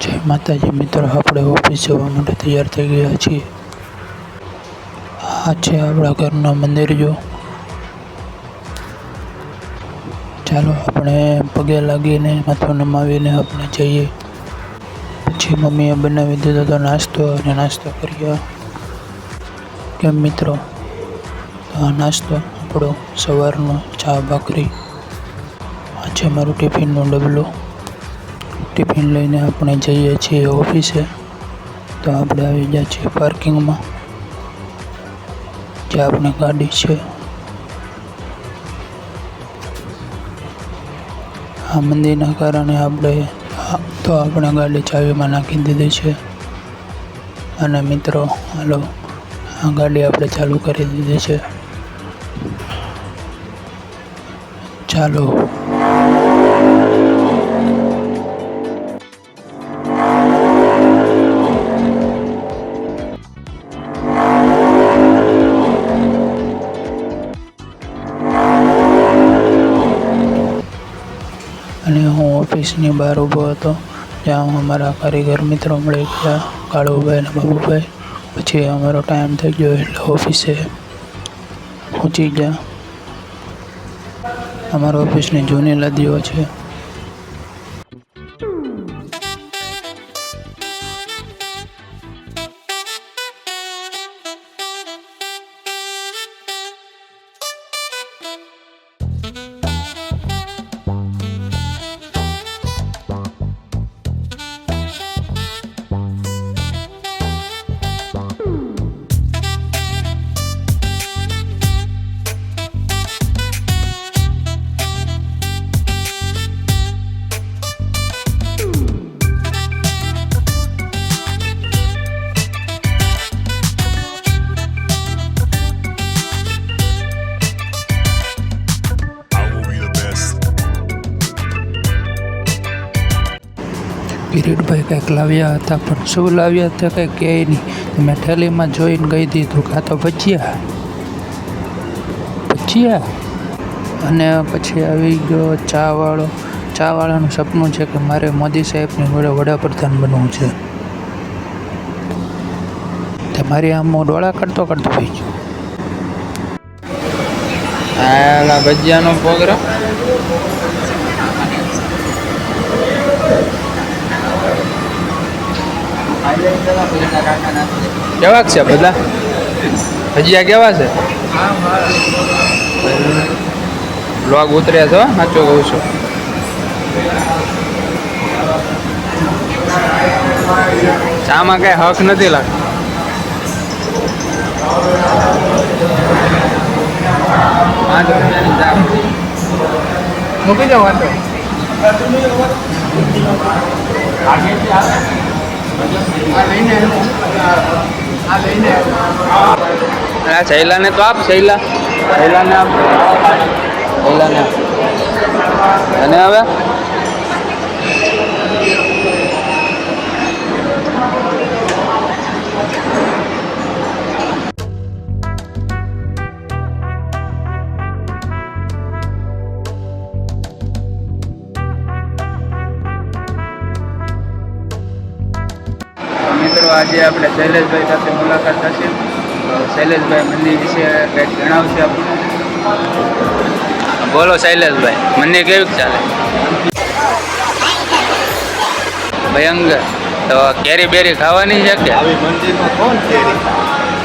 જય માતાજી મિત્રો, આપણે ઓફિસ જવા માટે તૈયાર થઈ ગયા છીએ। આ છે આપણા ઘરનું મંદિર। જો ચાલો આપણે પગે લાગીને માથું નમાવીને આપણે જઈએ। પછી મમ્મીએ બનાવી દીધો તો નાસ્તો, અને નાસ્તો કર્યો। કેમ મિત્રો, આ નાસ્તો આપણો સવારનો ચા ભાખરી। આ છે મારું ટિફિનનું ડબલું। ટિફિન લઈને આપણે જઈએ છીએ ઓફિસે। તો આપણે આવી ગયા છીએ પાર્કિંગમાં, જે આપણી ગાડી છે। આ મંદિરના કારણે આપણે ગાડી ચાવીમાં નાખી દીધી છે। અને મિત્રો હાલો, આ ગાડી આપણે ચાલુ કરી દીધી છે। ચાલો અને હું ઓફિસની બહાર ઊભો હતો, જ્યાં અમારા કારીગર મિત્રો મળી ગયા, કાળુભાઈ અને બાબુભાઈ। પછી અમારો ટાઈમ થઈ ગયો એટલે ઓફિસે પહોંચી ગયા। અમારા ઓફિસની જૂની લાદીઓ છે। કિરીટભાઈ કંઈક લાવ્યા હતા, પણ શું લાવ્યા હતા કંઈ કહે નહીં। મેં થેલીમાં જોઈને કહી દીધું કે આ તો ભજીયા। અને પછી આવી ગયો ચાવાળો। ચાવાળાનું સપનું છે કે મારે મોદી સાહેબની જોડે વડાપ્રધાન બનવું છે। તે મારી આમ ડોળા કરતો થઈ ગયો। આ ભજીયાનો પ્રોગ્રામ કેવા છે બધા? ભજીયા કેવા છે? બ્લોગ ઉતર્યા છો, સાચું કહું છું। ચામાં કઈ હક નથી લાગતો। મૂકી જાઓ વાંધો। શૈલાને તો આપ, શૈલાને આપ, અને હવે મિત્રો આજે આપણે શૈલેષભાઈ સાથે મુલાકાત થશે। તો શૈલેષભાઈ મંદિર વિશે કંઈક જણાવશે આપણને। બોલો શૈલેષભાઈ, મંદિર કેવું ચાલે? ભયંકર। તો કેરી બેરી ખાવાની છે કે? મંદિરમાં કોણ કેરી?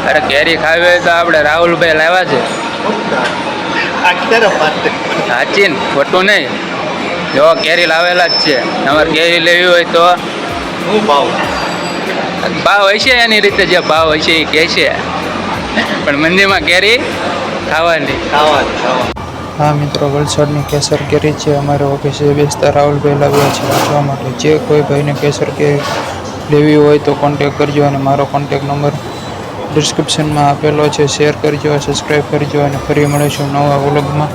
અરે કેરી ખાવી હોય તો આપણે રાહુલભાઈ લાવ્યા છે। સાચી ને, ખોટું નહીં। જો કેરી લાવેલા જ છે। તમારે કેરી લેવી હોય તો શું ભાવ હશે, એની રીતે જે ભાવ હશે એ કહેશે, પણ મંદિરમાં કેરી ખાવાની। હા મિત્રો, વલસાડની કેસર કેરી છે। અમારે ઓફિસે બેસતા રાહુલભાઈ લાવ્યા છે વાંચવા માટે। જે કોઈ ભાઈને કેસર કેરી લેવી હોય તો કોન્ટેક કરજો, અને મારો કોન્ટેક નંબર ડિસ્ક્રિપ્શનમાં આપેલો છે। શેર કરજો, સબસ્ક્રાઈબ કરજો, અને ફરી મળીશું નવા વ્લોગમાં।